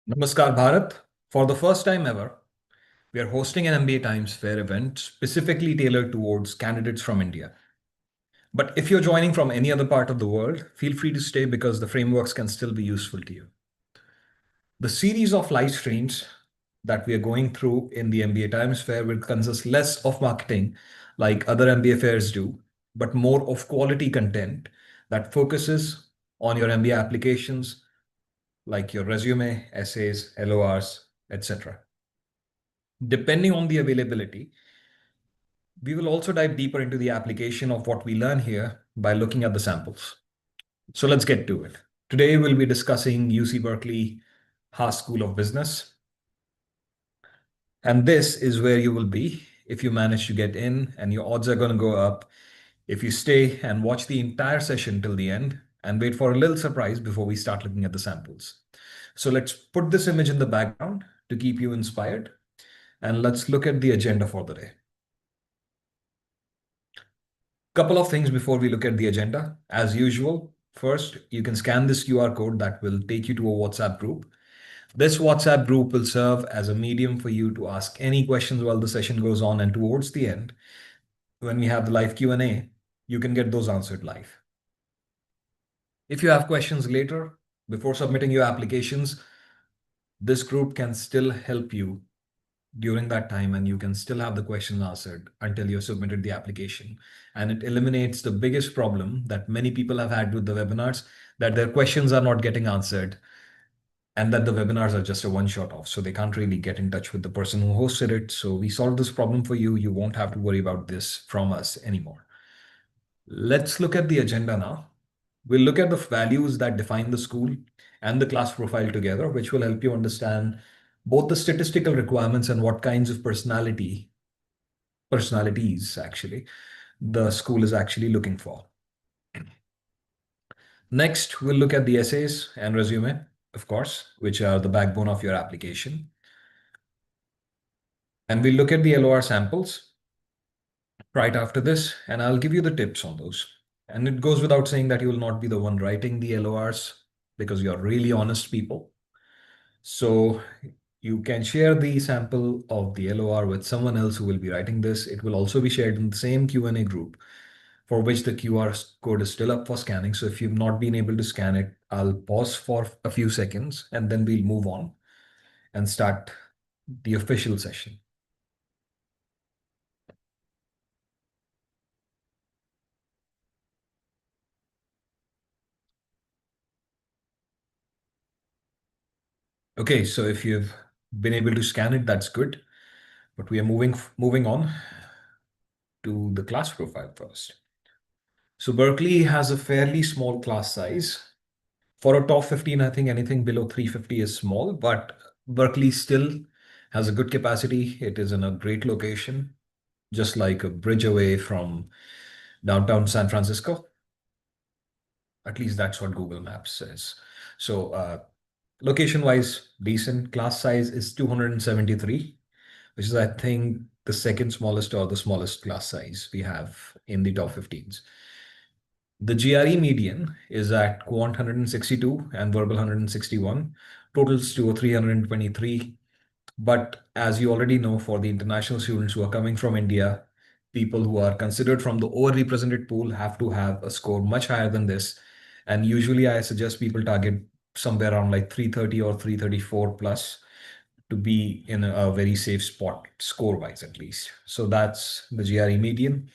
Namaskar Bharat. For the first time ever, we are hosting an MBA Times Fair event specifically tailored towards candidates from India. But if you're joining from any other part of the world, feel free to stay because the frameworks can still be useful to you. The series of live streams that we are going through in the MBA Times Fair will consist less of marketing like other MBA fairs do, but more of quality content that focuses on your MBA applications like your resume, essays, LORs, etc. Depending on the availability, we will also dive deeper into the application of what we learn here by looking at the samples. So let's get to it. Today, we'll be discussing UC Berkeley Haas School of Business. And this is where you will be if you manage to get in, and your odds are going to go up if you stay and watch the entire session till the end and wait for a little surprise before we start looking at the samples. So let's put this image in the background to keep you inspired. And let's look at the agenda for the day. Couple of things before we look at the agenda. As usual, first, you can scan this QR code that will take you to a WhatsApp group. This WhatsApp group will serve as a medium for you to ask any questions while the session goes on, and towards the end, when we have the live Q&A, you can get those answered live. If you have questions later, before submitting your applications, this group can still help you during that time, and you can still have the question answered until you've submitted the application. And it eliminates the biggest problem that many people have had with the webinars, that their questions are not getting answered and that the webinars are just a one shot off. So they can't really get in touch with the person who hosted it. So we solved this problem for you. You won't have to worry about this from us anymore. Let's look at the agenda now. We'll look at the values that define the school and the class profile together, which will help you understand both the statistical requirements and what kinds of personalities actually the school is actually looking for. Next, we'll look at the essays and resume, of course, which are the backbone of your application. And we'll look at the LOR samples right after this, and I'll give you the tips on those. And it goes without saying that you will not be the one writing the LORs because you're really honest people. So you can share the sample of the LOR with someone else who will be writing this. It will also be shared in the same Q&A group for which the QR code is still up for scanning. So if you've not been able to scan it, I'll pause for a few seconds and then we'll move on and start the official session. Okay, so if you've been able to scan it, that's good. But we are moving on to the class profile first. So Berkeley has a fairly small class size. For a top 15, I think anything below 350 is small, but Berkeley still has a good capacity. It is in a great location, just like a bridge away from downtown San Francisco. At least that's what Google Maps says. So location-wise, decent. Class size is 273, which is, I think, the second smallest or the smallest class size we have in the top 15s. The GRE median is at quant 162 and verbal 161, totals to 323. But as you already know, for the international students who are coming from India, people who are considered from the overrepresented pool have to have a score much higher than this. And usually I suggest people target somewhere around like 330 or 334 plus to be in a very safe spot score wise, at least. So that's the GRE median.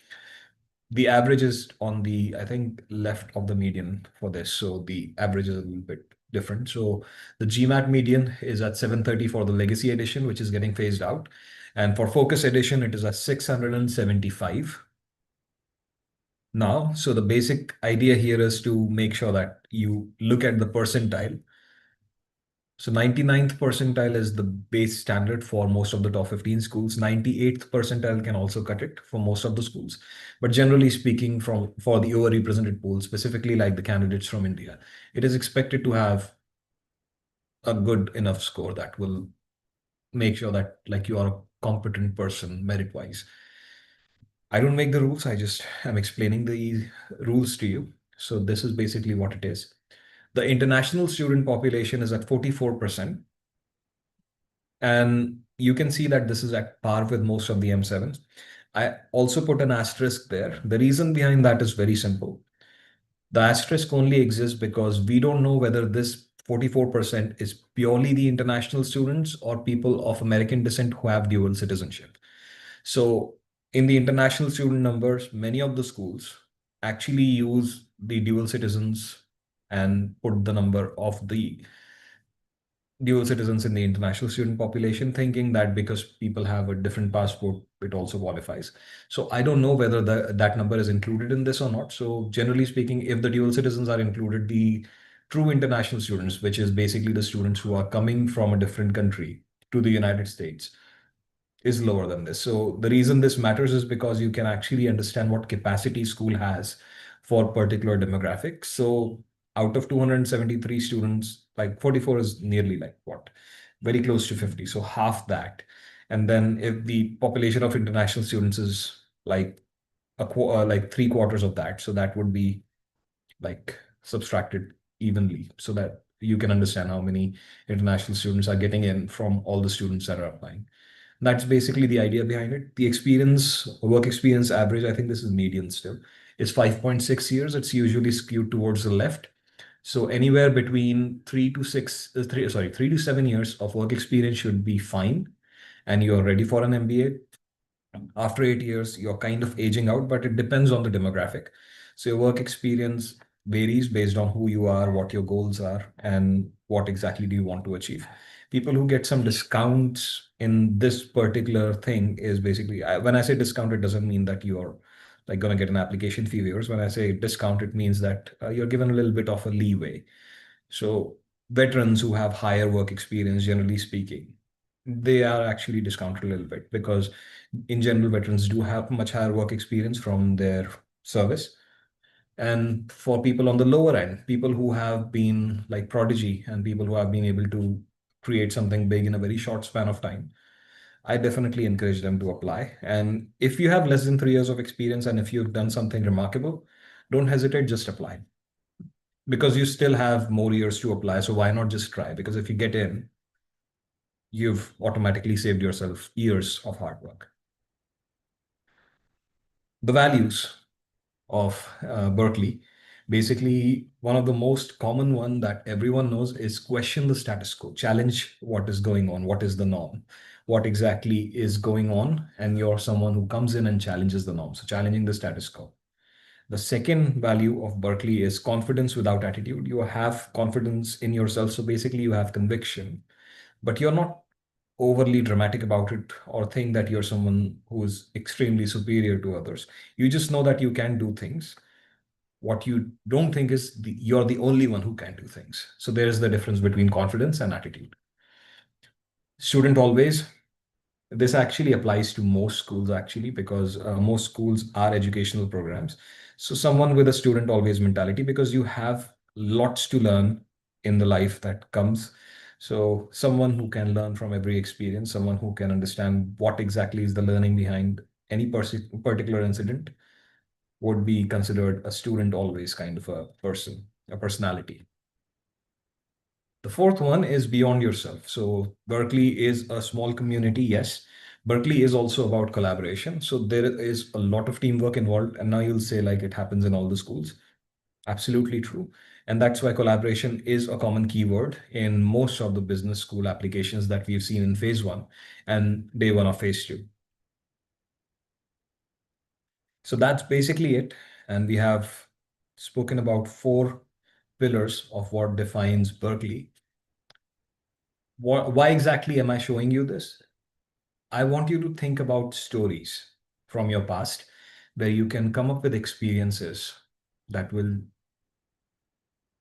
The average is on the, I think, left of the median for this. So the average is a little bit different. So the GMAT median is at 730 for the legacy edition, which is getting phased out. And for focus edition, it is at 675 now. So the basic idea here is to make sure that you look at the percentile. So 99th percentile is the base standard for most of the top 15 schools. 98th percentile can also cut it for most of the schools. But generally speaking, for the overrepresented pool, specifically like the candidates from India, it is expected to have a good enough score that will make sure that like you are a competent person merit-wise. I don't make the rules. I just am explaining the rules to you. So this is basically what it is. The international student population is at 44%. And you can see that this is at par with most of the M7s. I also put an asterisk there. The reason behind that is very simple. The asterisk only exists because we don't know whether this 44% is purely the international students or people of American descent who have dual citizenship. So, in the international student numbers, many of the schools actually use the dual citizens and put the number of the dual citizens in the international student population, thinking that because people have a different passport, it also qualifies. So I don't know whether that number is included in this or not. So generally speaking, if the dual citizens are included, the true international students, which is basically the students who are coming from a different country to the United States, is lower than this. So the reason this matters is because you can actually understand what capacity school has for particular demographics. So out of 273 students, like 44 is nearly like what? Very close to 50. So half that. And then if the population of international students is like like three quarters of that, so that would be like subtracted evenly so that you can understand how many international students are getting in from all the students that are applying. That's basically the idea behind it. The experience, work experience average, I think this is median still, is 5.6 years. It's usually skewed towards the left. So anywhere between 3 to 7 years of work experience should be fine, and you're ready for an MBA. After 8 years, you're kind of aging out, but it depends on the demographic. So your work experience varies based on who you are, what your goals are, and what exactly do you want to achieve. People who get some discounts in this particular thing is basically, when I say discount, it doesn't mean that you're like going to get an application fee waivers. When I say discount, it means that you're given a little bit of a leeway. So veterans who have higher work experience, generally speaking, they are actually discounted a little bit because in general, veterans do have much higher work experience from their service. And for people on the lower end, people who have been like prodigy and people who have been able to create something big in a very short span of time, I definitely encourage them to apply. And if you have less than 3 years of experience and if you've done something remarkable, don't hesitate, just apply because you still have more years to apply. So why not just try? Because if you get in, you've automatically saved yourself years of hard work. The values of Berkeley, basically one of the most common one that everyone knows is question the status quo, challenge what is going on, what is the norm, what exactly is going on, and you're someone who comes in and challenges the norm. So challenging the status quo. The second value of Berkeley is confidence without attitude. You have confidence in yourself. So basically, you have conviction, but you're not overly dramatic about it or think that you're someone who is extremely superior to others. You just know that you can do things. What you don't think is you're the only one who can do things. So there is the difference between confidence and attitude. Student always, this actually applies to most schools actually because most schools are educational programs. So someone with a student always mentality because you have lots to learn in the life that comes. So someone who can learn from every experience, someone who can understand what exactly is the learning behind any particular incident would be considered a student always kind of a person, a personality. The fourth one is beyond yourself. So Berkeley is a small community, yes. Berkeley is also about collaboration. So there is a lot of teamwork involved. And now you'll say like it happens in all the schools. Absolutely true. And that's why collaboration is a common keyword in most of the business school applications that we've seen in phase one and day one of phase two. So that's basically it. And we have spoken about four pillars of what defines Berkeley. Why exactly am I showing you this? I want you to think about stories from your past where you can come up with experiences that will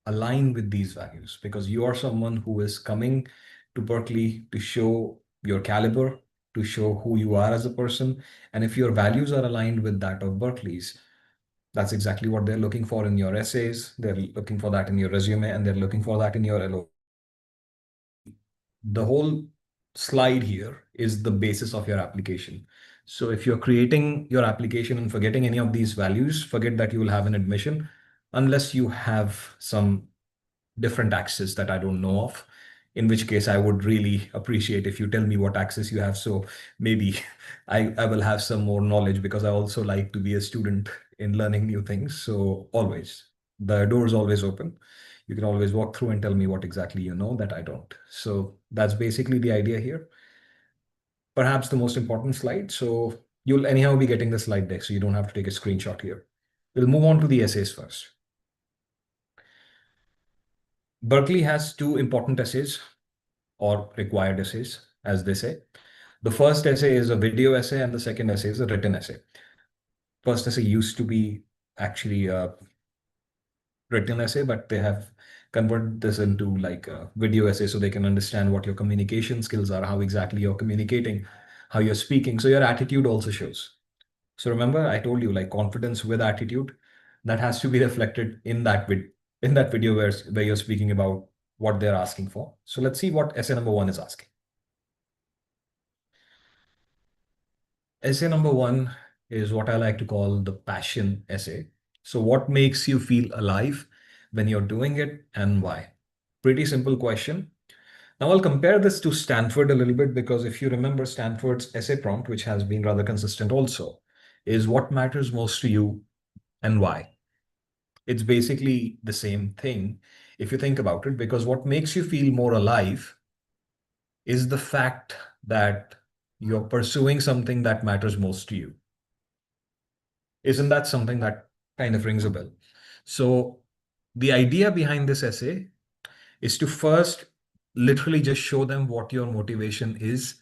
align with these values because you are someone who is coming to Berkeley to show your caliber, to show who you are as a person. And if your values are aligned with that of Berkeley's, that's exactly what they're looking for in your essays. They're looking for that in your resume and they're looking for that in your LO. The whole slide here is the basis of your application. So if you're creating your application and forgetting any of these values, forget that you will have an admission unless you have some different access that I don't know of. in which case I would really appreciate if you tell me what access you have. So maybe I will have some more knowledge, because I also like to be a student in learning new things. So always, the door is always open. You can always walk through and tell me what exactly you know that I don't. So that's basically the idea here. Perhaps the most important slide. So you'll anyhow be getting the slide deck, so you don't have to take a screenshot here. We'll move on to the essays first. Berkeley has two important essays, or required essays, as they say. The first essay is a video essay, and the second essay is a written essay. First essay used to be actually a written essay, but they have converted this into like a video essay so they can understand what your communication skills are, how exactly you're communicating, how you're speaking. So your attitude also shows. So remember, I told you like confidence with attitude, that has to be reflected in that video where you're speaking about what they're asking for. So let's see what essay number one is asking. Essay number one is what I like to call the passion essay. So what makes you feel alive when you're doing it, and why? Pretty simple question. Now I'll compare this to Stanford a little bit, because if you remember Stanford's essay prompt, which has been rather consistent also, is what matters most to you and why. It's basically the same thing if you think about it, because what makes you feel more alive is the fact that you're pursuing something that matters most to you. Isn't that something that kind of rings a bell? So the idea behind this essay is to first literally just show them what your motivation is,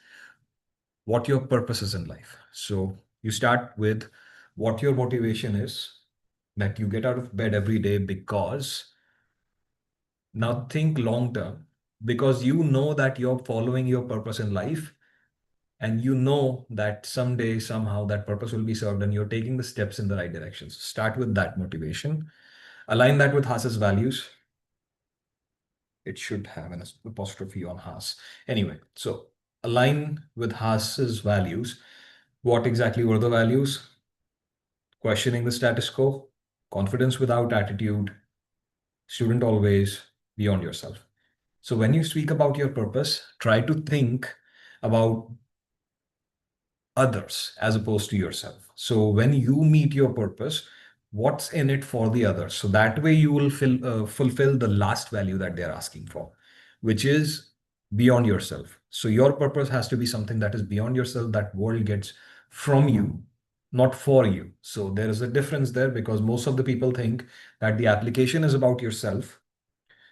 what your purpose is in life. So you start with what your motivation is, that you get out of bed every day because, now think long term, because you know that you're following your purpose in life, and you know that someday somehow that purpose will be served, and you're taking the steps in the right direction. So start with that motivation. Align that with Haas's values. It should have an apostrophe on Haas. Anyway, so align with Haas's values. What exactly were the values? Questioning the status quo, confidence without attitude, student always, beyond yourself. So when you speak about your purpose, try to think about others as opposed to yourself. So when you meet your purpose, what's in it for the others? So that way you will fulfill the last value that they're asking for, which is beyond yourself. So your purpose has to be something that is beyond yourself, that world gets from you, not for you. So there is a difference there, because most of the people think that the application is about yourself.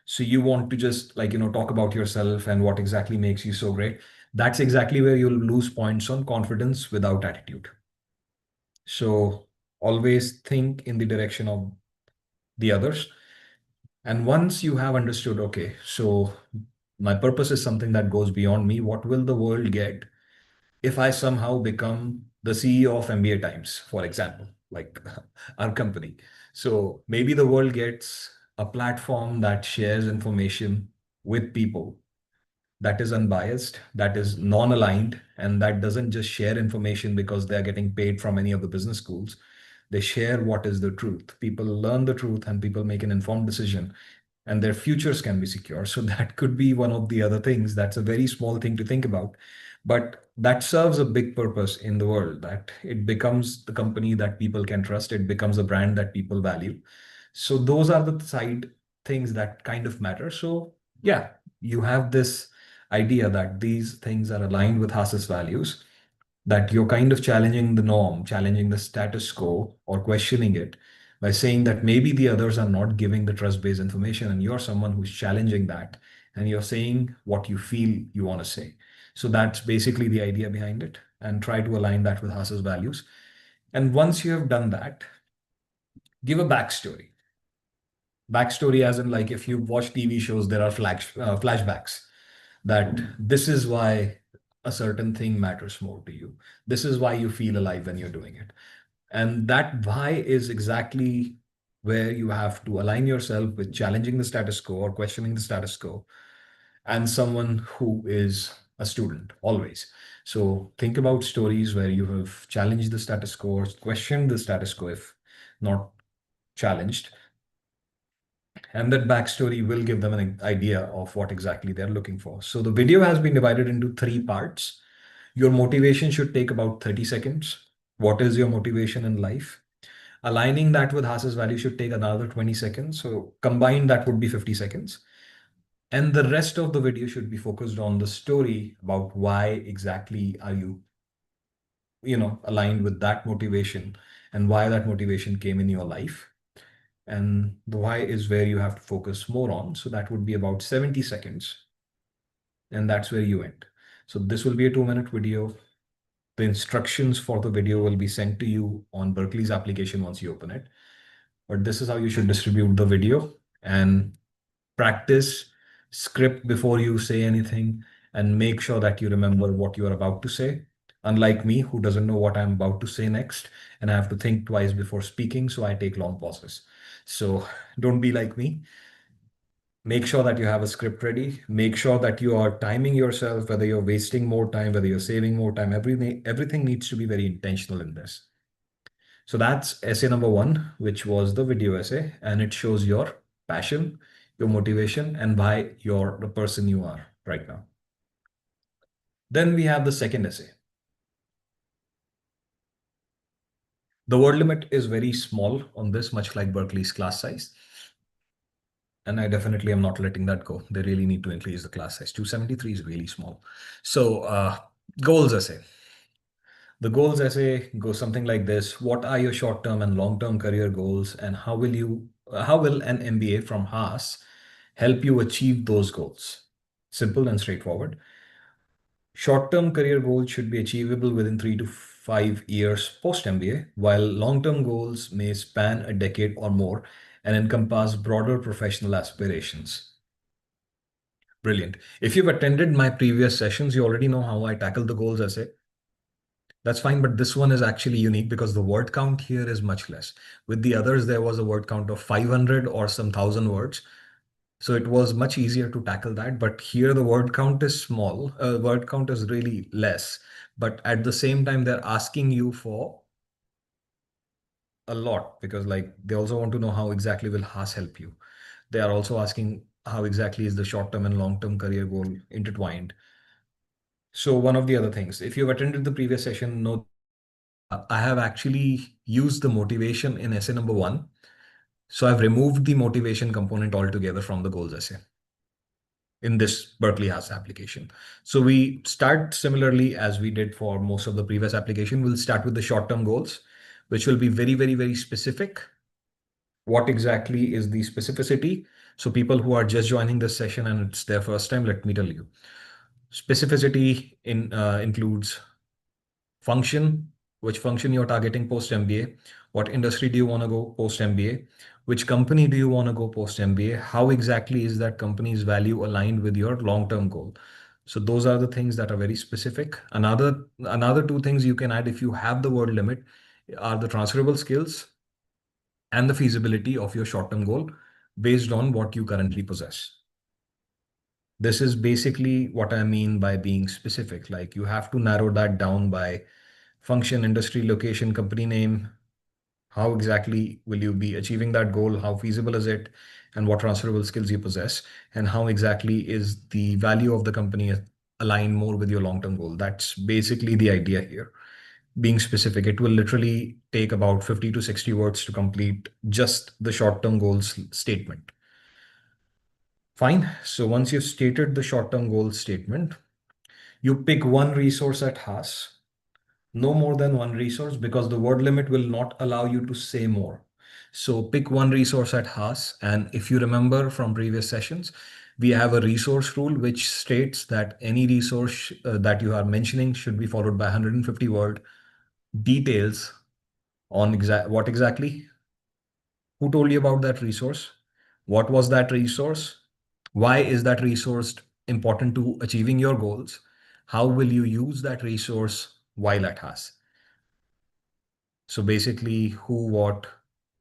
So you want to just like, talk about yourself and what exactly makes you so great. That's exactly where you'll lose points on confidence without attitude. So always think in the direction of the others. And once you have understood, okay, so my purpose is something that goes beyond me, what will the world get if I somehow become the CEO of MBA Times, for example, like our company? So maybe the world gets a platform that shares information with people, that is unbiased, that is non-aligned, and that doesn't just share information because they're getting paid from any of the business schools. They share what is the truth. People learn the truth and people make an informed decision, and their futures can be secure. So that could be one of the other things. That's a very small thing to think about, but that serves a big purpose in the world, that it becomes the company that people can trust. It becomes a brand that people value. So those are the side things that kind of matter. So yeah, you have this idea that these things are aligned with Haas's values, that you're kind of challenging the norm, challenging the status quo, or questioning it by saying that maybe the others are not giving the trust-based information, and you're someone who's challenging that, and you're saying what you feel you want to say. So that's basically the idea behind it, and try to align that with Haas's values. And once you have done that, give a backstory. Backstory, as in, like, if you watch TV shows, there are flashbacks, that this is why a certain thing matters more to you. This is why you feel alive when you're doing it. And that why is exactly where you have to align yourself with challenging the status quo or questioning the status quo, and someone who is a student always. So think about stories where you have challenged the status quo or questioned the status quo, if not challenged, And that backstory will give them an idea of what exactly they're looking for. So the video has been divided into three parts. Your motivation should take about 30 seconds. What is your motivation in life? Aligning that with Haas's value should take another 20 seconds. So combined, that would be 50 seconds. And the rest of the video should be focused on the story about why exactly are you, aligned with that motivation and why that motivation came in your life. And the why is where you have to focus more on. So that would be about 70 seconds. And that's where you end. So this will be a 2-minute video. The instructions for the video will be sent to you on Berkeley's application once you open it. But this is how you should distribute the video and practice script before you say anything and make sure that you remember what you are about to say. Unlike me, who doesn't know what I'm about to say next, and I have to think twice before speaking, so I take long pauses. So don't be like me. Make sure that you have a script ready. Make sure that you are timing yourself, whether you're wasting more time, whether you're saving more time. Everything needs to be very intentional in this. So that's essay number one, which was the video essay, and it shows your passion, your motivation, and why you're the person you are right now. Then we have the second essay. The word limit is very small on this, much like Berkeley's class size. And I definitely am not letting that go. They really need to increase the class size. 273 is really small. So goals essay. The goals essay goes something like this. What are your short-term and long-term career goals, and how will an MBA from Haas help you achieve those goals? Simple and straightforward. Short-term career goals should be achievable within 3 to 5 years post-MBA, while long-term goals may span a decade or more and encompass broader professional aspirations. Brilliant. If you've attended my previous sessions, you already know how I tackle the goals essay. That's fine, but this one is actually unique because the word count here is much less. With the others, there was a word count of 500 or some 1,000 words. So it was much easier to tackle that. But here the word count is small. Word count is really less. But at the same time, they're asking you for a lot because like they also want to know how exactly will Haas help you. They are also asking how exactly is the short-term and long-term career goal intertwined. So one of the other things, if you've attended the previous session, know I have actually used the motivation in essay number one. So I've removed the motivation component altogether from the goals essay in this Berkeley Haas application. So we start similarly as we did for most of the previous application. We'll start with the short-term goals, which will be very, very, very specific. What exactly is the specificity? So people who are just joining this session and it's their first time, let me tell you. Specificity includes function, which function you're targeting post MBA, what industry do you want to go post MBA, which company do you want to go post MBA, how exactly is that company's value aligned with your long-term goal. So those are the things that are very specific. Another two things you can add if you have the word limit are the transferable skills and the feasibility of your short-term goal based on what you currently possess. This is basically what I mean by being specific. Like you have to narrow that down by function, industry, location, company name. How exactly will you be achieving that goal? How feasible is it? And what transferable skills you possess? And how exactly is the value of the company aligned more with your long-term goal? That's basically the idea here. Being specific, it will literally take about 50 to 60 words to complete just the short-term goals statement. Fine. So once you've stated the short-term goals statement, you pick one resource at Haas, no more than one resource because the word limit will not allow you to say more. So pick one resource at Haas. And if you remember from previous sessions, we have a resource rule which states that any resource that you are mentioning should be followed by 150 word details on what exactly, who told you about that resource, what was that resource, why is that resource important to achieving your goals, how will you use that resource while at Haas. So basically who, what,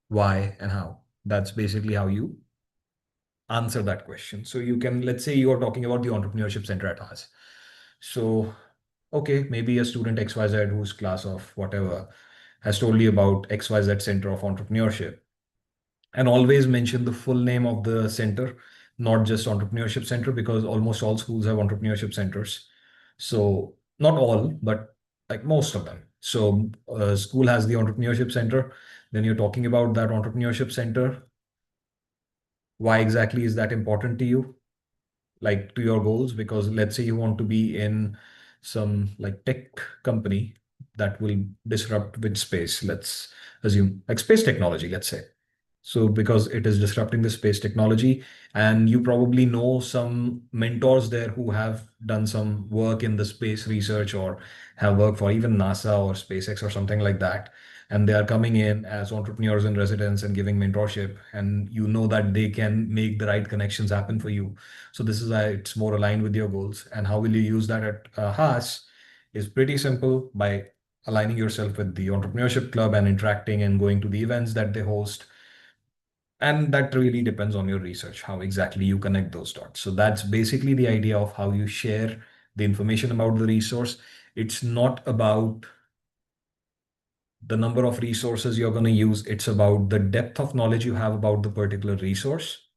why, and how. That's basically how you answer that question. So you can, let's say you're talking about the entrepreneurship center at Haas. So, okay, maybe a student XYZ whose class of whatever has told you about XYZ center of entrepreneurship. And always mention the full name of the center, not just entrepreneurship center, because almost all schools have entrepreneurship centers. So not all, but like most of them. So school has the entrepreneurship center. Then you're talking about that entrepreneurship center. Why exactly is that important to you? Like to your goals? Because let's say you want to be in some like tech company that will disrupt with space. Let's assume like space technology, let's say. So because it is disrupting the space technology, and you probably know some mentors there who have done some work in the space research or have worked for even NASA or SpaceX or something like that. And they are coming in as entrepreneurs in residence and giving mentorship, and you know that they can make the right connections happen for you. So this is why it's more aligned with your goals. And how will you use that at Haas is pretty simple by aligning yourself with the entrepreneurship club and interacting and going to the events that they host, and that really depends on your research, how exactly you connect those dots. So that's basically the idea of how you share the information about the resource. It's not about the number of resources you're going to use, it's about the depth of knowledge you have about the particular resource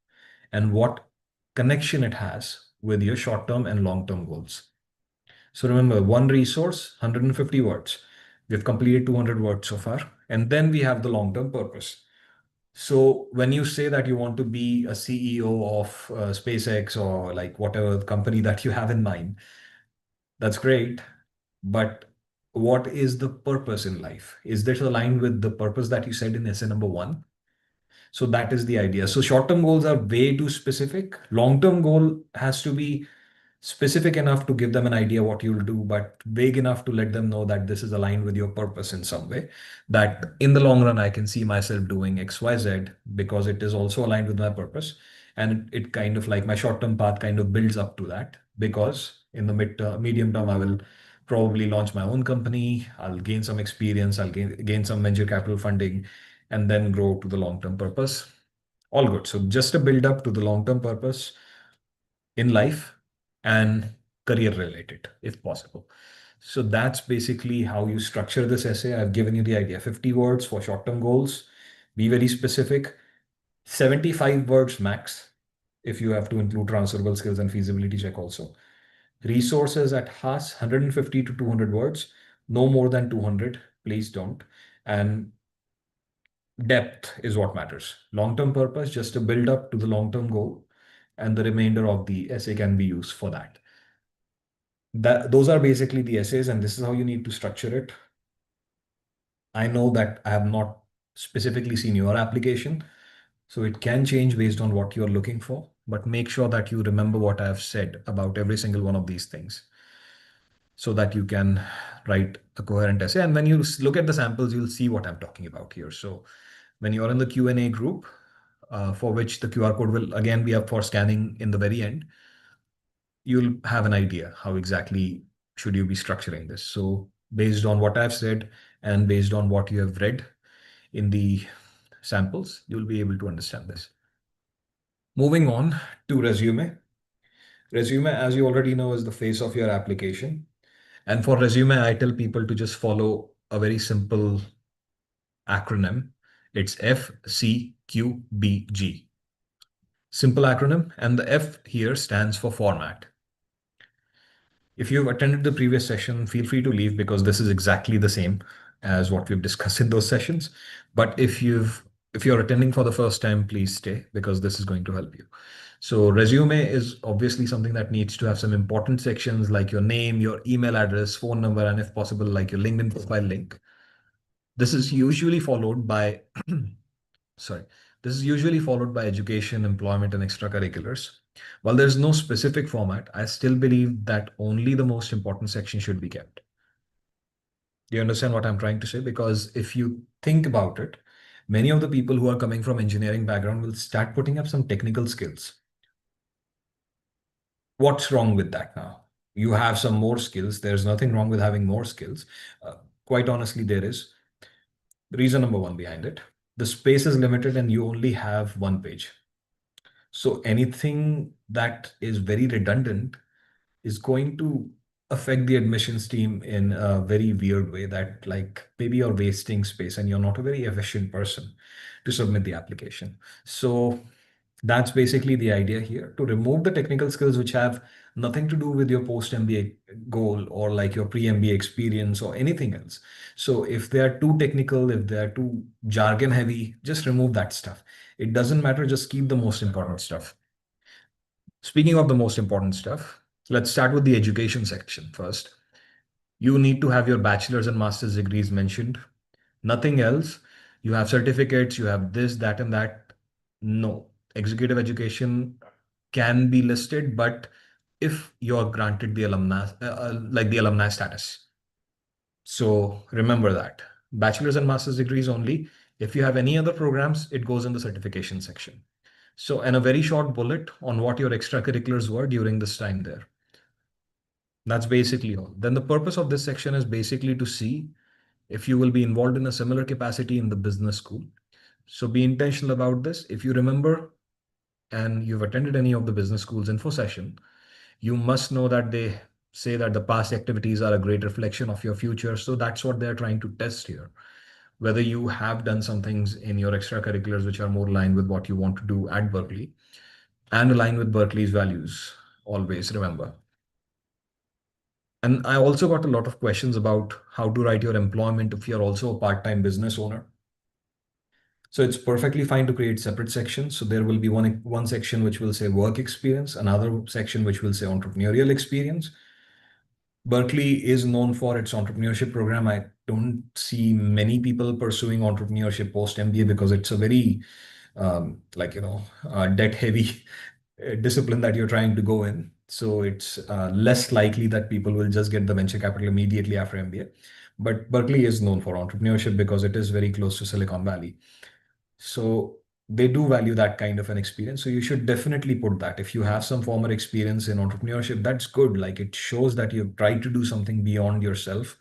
and what connection it has with your short term and long term goals. So remember, one resource, 150 words. We've completed 200 words so far. And then we have the long term purpose. So when you say that you want to be a CEO of SpaceX or like whatever company that you have in mind, that's great. But what is the purpose in life? Is this aligned with the purpose that you said in essay number one? So that is the idea. So short-term goals are way too specific. Long-term goal has to be specific enough to give them an idea what you'll do, but vague enough to let them know that this is aligned with your purpose in some way. That in the long run, I can see myself doing XYZ because it is also aligned with my purpose. And it kind of like my short-term path kind of builds up to that, because in the medium term, I will probably launch my own company. I'll gain some experience. I'll gain some venture capital funding and then grow to the long-term purpose. All good. So just a build up to the long-term purpose in life and career related, if possible. So that's basically how you structure this essay. I've given you the idea, 50 words for short-term goals. Be very specific, 75 words max, if you have to include transferable skills and feasibility check also. Resources at Haas, 150 to 200 words, no more than 200, please don't. And depth is what matters. Long-term purpose, just a build up to the long-term goal, and the remainder of the essay can be used for that. Those are basically the essays, and this is how you need to structure it. I know that I have not specifically seen your application, so it can change based on what you're looking for, but make sure that you remember what I've said about every single one of these things so that you can write a coherent essay. And when you look at the samples, you'll see what I'm talking about here. So when you're in the Q&A group, for which the QR code will again be up for scanning in the very end, you'll have an idea how exactly should you be structuring this. So based on what I've said and based on what you have read in the samples, you'll be able to understand this. Moving on to resume. Resume, as you already know, is the face of your application. And for resume, I tell people to just follow a very simple acronym. It's FCQBG. Simple acronym. And the F here stands for format. If you've attended the previous session, feel free to leave because this is exactly the same as what we've discussed in those sessions. But if you're attending for the first time, please stay because this is going to help you. So resume is obviously something that needs to have some important sections like your name, your email address, phone number, and if possible, like your LinkedIn profile link. This is usually followed by, sorry, this is usually followed by education, employment, and extracurriculars. While there's no specific format, I still believe that only the most important section should be kept. Do you understand what I'm trying to say? Because if you think about it, many of the people who are coming from engineering background will start putting up some technical skills. What's wrong with that now? You have some more skills. There's nothing wrong with having more skills. Quite honestly, there is. Reason number one behind it. The space is limited and you only have one page. So anything that is very redundant is going to affect the admissions team in a very weird way that like maybe you're wasting space and you're not a very efficient person. to submit the application. So that's basically the idea here, to remove the technical skills which have nothing to do with your post MBA goal or like your pre MBA experience or anything else. So if they are too technical, if they are too jargon heavy, just remove that stuff. It doesn't matter, just keep the most important stuff. Speaking of the most important stuff, let's start with the education section first. You need to have your bachelor's and master's degrees mentioned. Nothing else. You have certificates, you have this, that, and that. No. Executive education can be listed, but if you're granted the alumni, like the alumni status. So remember that. Bachelor's and master's degrees only. If you have any other programs, it goes in the certification section. So, and a very short bullet on what your extracurriculars were during this time there. That's basically all. Then the purpose of this section is basically to see if you will be involved in a similar capacity in the business school. So be intentional about this. If you remember and you've attended any of the business schools info session, you must know that they say that the past activities are a great reflection of your future. So that's what they're trying to test here. Whether you have done some things in your extracurriculars which are more aligned with what you want to do at Berkeley and align with Berkeley's values. Always remember. And I also got a lot of questions about how to write your employment if you're also a part-time business owner. So it's perfectly fine to create separate sections. So there will be one section which will say work experience, another section which will say entrepreneurial experience. Berkeley is known for its entrepreneurship program. I don't see many people pursuing entrepreneurship post MBA because it's a very debt heavy discipline that you're trying to go in. So it's less likely that people will just get the venture capital immediately after MBA. But Berkeley is known for entrepreneurship because it is very close to Silicon Valley. So they do value that kind of an experience. So you should definitely put that. If you have some former experience in entrepreneurship, that's good. Like it shows that you've tried to do something beyond yourself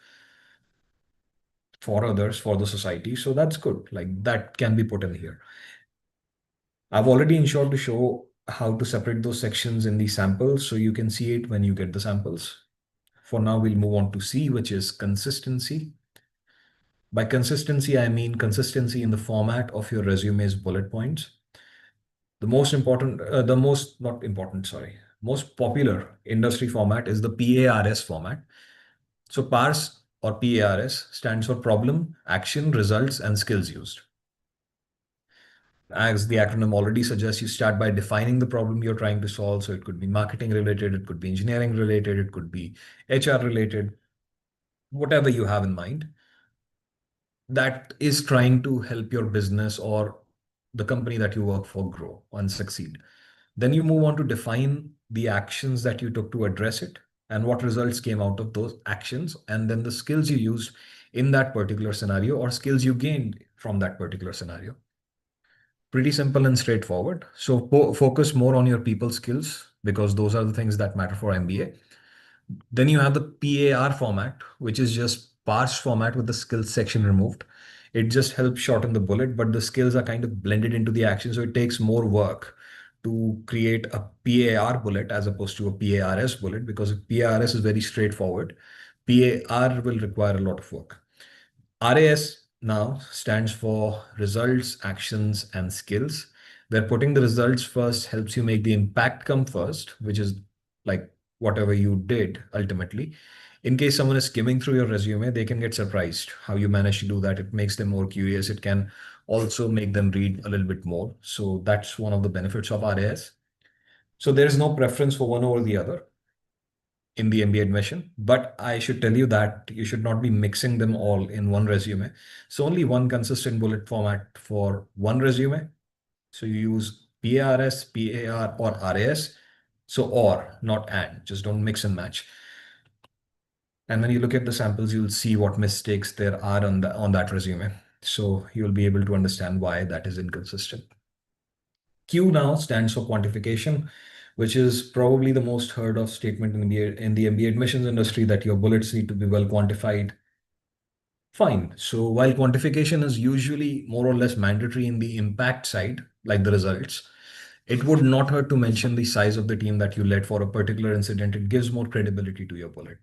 for others, for the society. So that's good. Like that can be put in here. I've already ensured to show how to separate those sections in the samples so you can see it when you get the samples. For now, we'll move on to C, which is consistency. By consistency, I mean consistency in the format of your resume's bullet points. The most important, not important, sorry, most popular industry format is the PARS format. So PARS or PARS stands for problem, action, results, and skills used. As the acronym already suggests, you start by defining the problem you're trying to solve. So it could be marketing related, it could be engineering related, it could be HR related, whatever you have in mind that is trying to help your business or the company that you work for grow and succeed. Then you move on to define the actions that you took to address it and what results came out of those actions, and then the skills you used in that particular scenario or skills you gained from that particular scenario. Pretty simple and straightforward. So focus more on your people skills because those are the things that matter for MBA. Then you have the PAR format, which is just parse format with the skills section removed. It just helps shorten the bullet, but the skills are kind of blended into the action. So it takes more work to create a PAR bullet as opposed to a PARS bullet because PARS is very straightforward. PAR will require a lot of work. RAS now stands for results, actions, and skills, where putting the results first helps you make the impact come first, which is like whatever you did ultimately. In case someone is skimming through your resume, they can get surprised how you manage to do that. It makes them more curious. It can also make them read a little bit more. So that's one of the benefits of RAS. So there is no preference for one over the other in the MBA admission, but I should tell you that you should not be mixing them all in one resume. So only one consistent bullet format for one resume. So you use PARS, PAR, or RAS. So or, not and, just don't mix and match. And when you look at the samples, you'll see what mistakes there are on that resume. So you'll be able to understand why that is inconsistent. Q now stands for quantification, which is probably the most heard of statement in the MBA admissions industry, that your bullets need to be well quantified. Fine. So while quantification is usually more or less mandatory in the impact side, like the results, it would not hurt to mention the size of the team that you led for a particular incident. It gives more credibility to your bullet.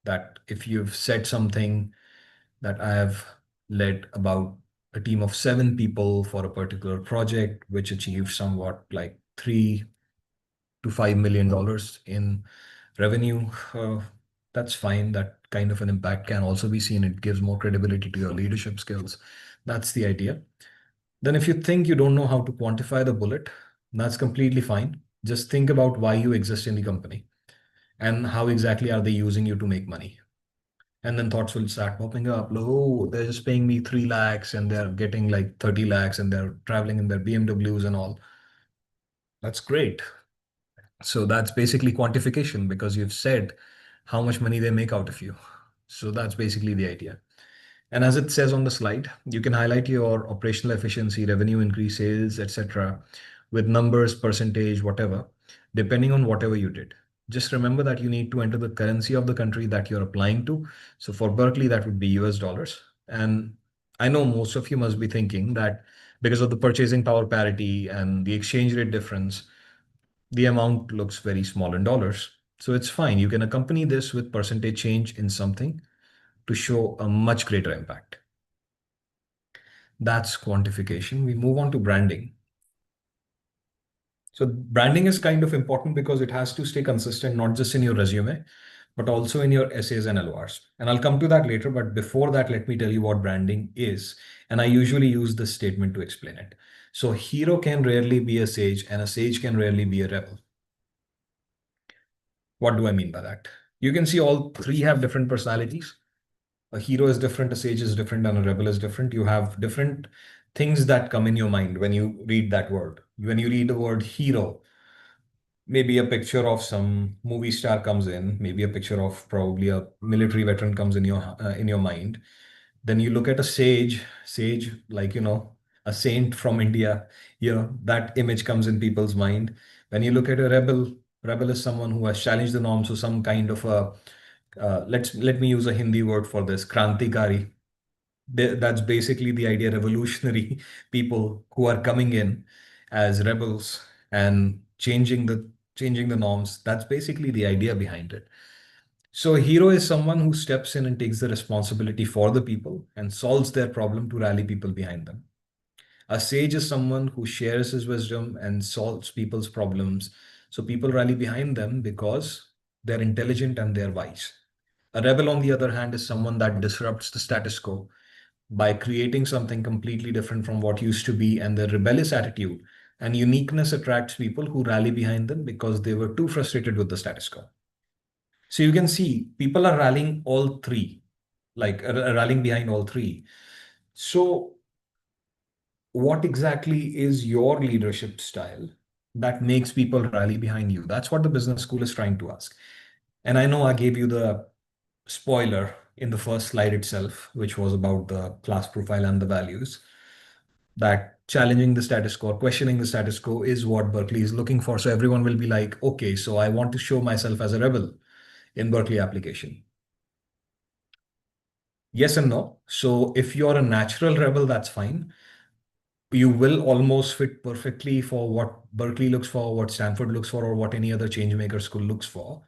That if you've said something that I have led about a team of 7 people for a particular project, which achieved somewhat like $3 to $5 million in revenue. That's fine. That kind of an impact can also be seen. It gives more credibility to your leadership skills. That's the idea. Then, if you think you don't know how to quantify the bullet, that's completely fine. Just think about why you exist in the company and how exactly are they using you to make money. And then thoughts will start popping up. Like, oh, they're just paying me 3 lakhs and they're getting like 30 lakhs and they're traveling in their BMWs and all. That's great. So that's basically quantification because you've said how much money they make out of you. So that's basically the idea. And as it says on the slide, you can highlight your operational efficiency, revenue increase, sales, etc., with numbers, percentage, whatever, depending on whatever you did. Just remember that you need to enter the currency of the country that you're applying to. So for Berkeley, that would be US dollars. And I know most of you must be thinking that because of the purchasing power parity and the exchange rate difference, the amount looks very small in dollars. So it's fine. You can accompany this with percentage change in something to show a much greater impact. That's quantification. We move on to branding. So branding is kind of important because it has to stay consistent, not just in your resume, but also in your essays and LORs. And I'll come to that later. But before that, let me tell you what branding is. And I usually use this statement to explain it. So hero can rarely be a sage and a sage can rarely be a rebel. What do I mean by that? You can see all three have different personalities. A hero is different, a sage is different, and a rebel is different. You have different things that come in your mind when you read that word. When you read the word hero, maybe a picture of some movie star comes in, maybe a picture of probably a military veteran comes in your mind. Then you look at a sage like a saint from India, that image comes in people's mind. When you look at a rebel is someone who has challenged the norm, so some kind of a let me use a Hindi word for this, krantikari. That's basically the idea, revolutionary people who are coming in as rebels and changing the norms. That's basically the idea behind it. So a hero is someone who steps in and takes the responsibility for the people and solves their problem to rally people behind them. A sage is someone who shares his wisdom and solves people's problems, so people rally behind them because they're intelligent and they're wise. A rebel, on the other hand, is someone that disrupts the status quo by creating something completely different from what used to be, and their rebellious attitude and uniqueness attracts people who rally behind them because they were too frustrated with the status quo. So you can see people are rallying all three, like rallying behind all three. So what exactly is your leadership style that makes people rally behind you? That's what the business school is trying to ask. And I know I gave you the spoiler in the first slide itself, which was about the class profile and the values, that challenging the status quo, questioning the status quo is what Berkeley is looking for. So everyone will be like, okay, so I want to show myself as a rebel in Berkeley application. Yes and no. So if you're a natural rebel, that's fine. You will almost fit perfectly for what Berkeley looks for, what Stanford looks for, or what any other changemaker school looks for.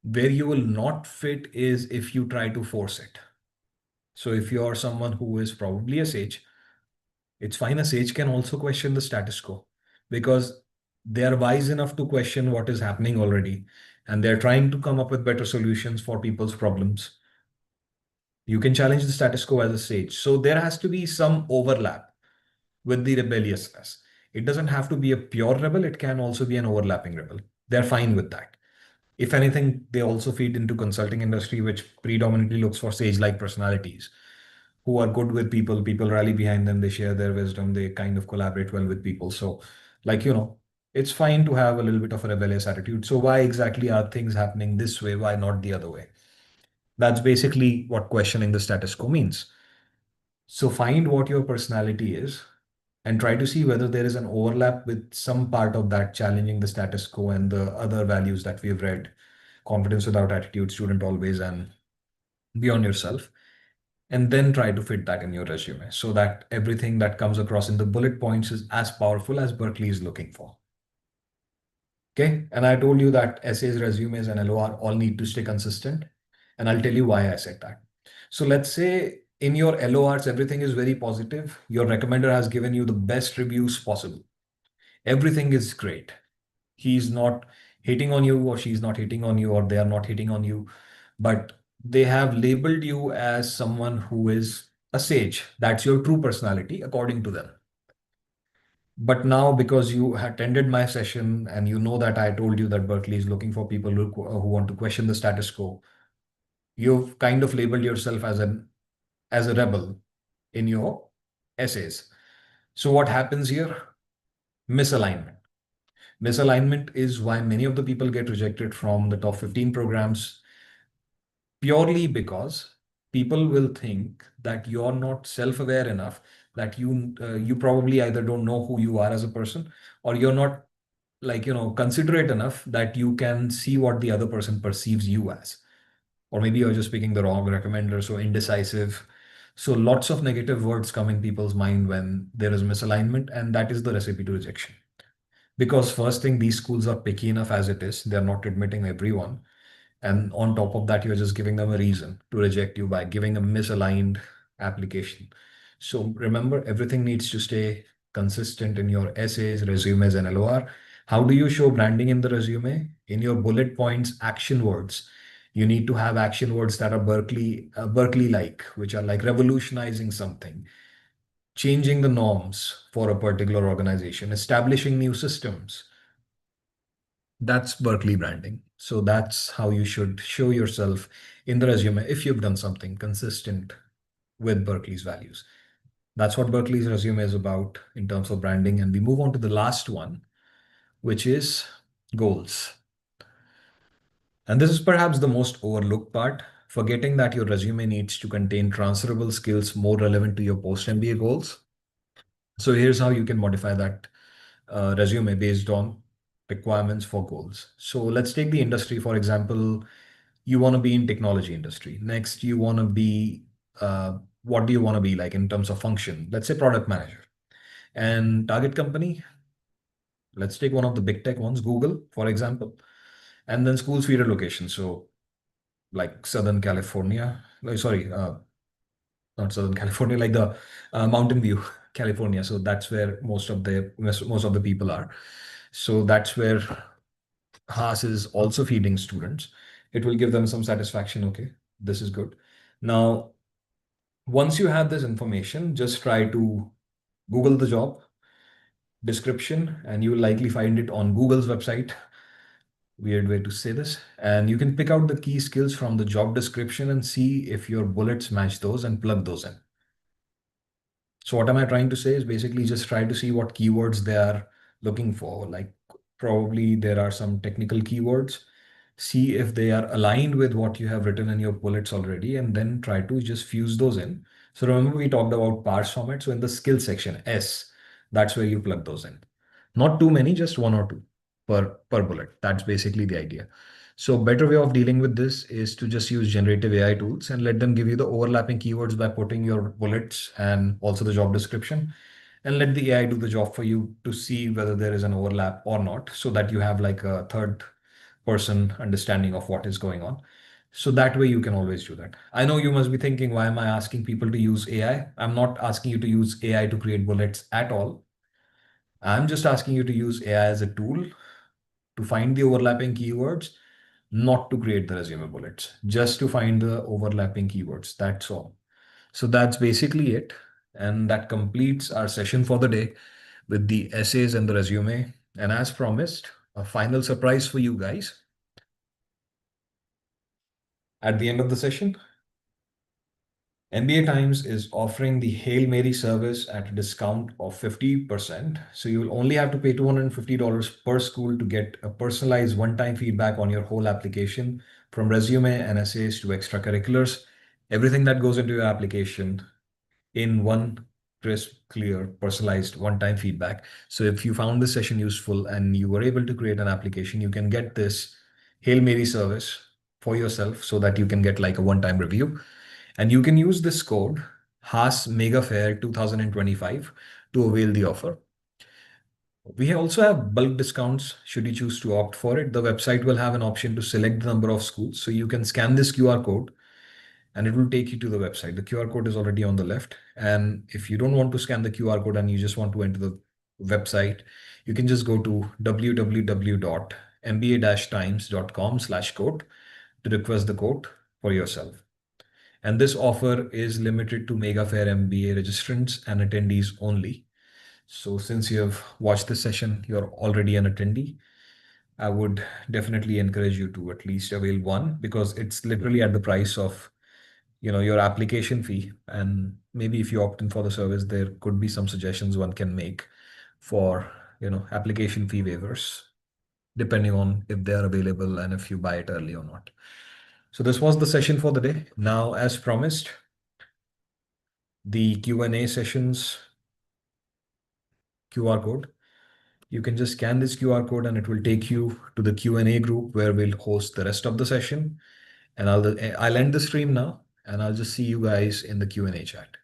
Where you will not fit is if you try to force it. So if you're someone who is probably a sage, it's fine. A sage can also question the status quo because they are wise enough to question what is happening already. And they're trying to come up with better solutions for people's problems. You can challenge the status quo as a sage. So there has to be some overlap with the rebelliousness. It doesn't have to be a pure rebel, it can also be an overlapping rebel. They're fine with that. If anything, they also feed into consulting industry, which predominantly looks for sage-like personalities who are good with people. People rally behind them, they share their wisdom, they kind of collaborate well with people. So, like, it's fine to have a little bit of a rebellious attitude. So why exactly are things happening this way? Why not the other way? That's basically what questioning the status quo means. So find what your personality is and try to see whether there is an overlap with some part of that challenging the status quo and the other values that we've read: confidence without attitude, student always, and beyond yourself. And then try to fit that in your resume so that everything that comes across in the bullet points is as powerful as Berkeley is looking for. Okay. And I told you that essays, resumes, and LOR all need to stay consistent. And I'll tell you why I said that. So let's say In your LORs, everything is very positive. Your recommender has given you the best reviews possible. Everything is great. He's not hating on you, or she's not hating on you, or they are not hating on you, but they have labeled you as someone who is a sage. That's your true personality, according to them. But now, because you attended my session and you know that I told you that Berkeley is looking for people who want to question the status quo, you've kind of labeled yourself as a rebel in your essays. So what happens here? Misalignment. Misalignment is why many of the people get rejected from the top 15 programs, purely because people will think that you're not self-aware enough, that you probably either don't know who you are as a person, or you're not, like, considerate enough that you can see what the other person perceives you as. Or maybe you're just picking the wrong recommender, so indecisive. So lots of negative words come in people's mind when there is misalignment, and that is the recipe to rejection. Because first thing, these schools are picky enough as it is. They're not admitting everyone. And on top of that, you're just giving them a reason to reject you by giving a misaligned application. So remember, everything needs to stay consistent in your essays, resumes, and LOR. How do you show branding in the resume? In your bullet points, action words. You need to have action words that are Berkeley-like, which are like revolutionizing something, changing the norms for a particular organization, establishing new systems. That's Berkeley branding. So that's how you should show yourself in the resume if you've done something consistent with Berkeley's values. That's what Berkeley's resume is about in terms of branding. And we move on to the last one, which is goals. And this is perhaps the most overlooked part, forgetting that your resume needs to contain transferable skills more relevant to your post-MBA goals. So here's how you can modify that resume based on requirements for goals. So let's take the industry, for example. You want to be in technology industry. Next, you want to be, what do you want to be like in terms of function? Let's say product manager. And target company, let's take one of the big tech ones, Google, for example. And then school's feeder location. So like Southern California, sorry, not Southern California, like the Mountain View, California. So that's where most of the people are. So that's where Haas is also feeding students. It will give them some satisfaction. Okay, this is good. Now, once you have this information, just try to Google the job description, and you will likely find it on Google's website. Weird way to say this. And you can pick out the key skills from the job description and see if your bullets match those and plug those in. So what am I trying to say is basically just try to see what keywords they are looking for. Like, probably there are some technical keywords. See if they are aligned with what you have written in your bullets already, and then try to just fuse those in. So remember, we talked about parse format. So in the skill section, S, that's where you plug those in. Not too many, just one or two per bullet. That's basically the idea. So better way of dealing with this is to just use generative AI tools and let them give you the overlapping keywords by putting your bullets and also the job description, and let the AI do the job for you to see whether there is an overlap or not, so that you have like a third person understanding of what is going on. So that way you can always do that. I know you must be thinking, why am I asking people to use AI? I'm not asking you to use AI to create bullets at all. I'm just asking you to use AI as a tool to find the overlapping keywords, not to create the resume bullets, just to find the overlapping keywords. That's all. So that's basically it. And that completes our session for the day with the essays and the resume. And as promised, a final surprise for you guys. At the end of the session, MBA Times is offering the Hail Mary service at a discount of 50%. So you will only have to pay $250 per school to get a personalized one-time feedback on your whole application, from resume and essays to extracurriculars, everything that goes into your application in one crisp, clear, personalized one-time feedback. So if you found this session useful and you were able to create an application, you can get this Hail Mary service for yourself so that you can get like a one-time review. And you can use this code Haas Mega Fair 2025 to avail the offer. We also have bulk discounts should you choose to opt for it. The website will have an option to select the number of schools. So you can scan this QR code and it will take you to the website. The QR code is already on the left. And if you don't want to scan the QR code and you just want to enter the website, you can just go to www.mba-times.com/code to request the code for yourself. And this offer is limited to Mega Fair MBA registrants and attendees only. So since you have watched this session, you're already an attendee. I would definitely encourage you to at least avail one, because it's literally at the price of your application fee. And maybe if you opt in for the service, there could be some suggestions one can make for application fee waivers, depending on if they are available and if you buy it early or not. So this was the session for the day. Now, as promised, the Q&A sessions QR code. You can just scan this QR code and it will take you to the Q&A group where we'll host the rest of the session. And I'll end the stream now, and I'll just see you guys in the Q&A chat.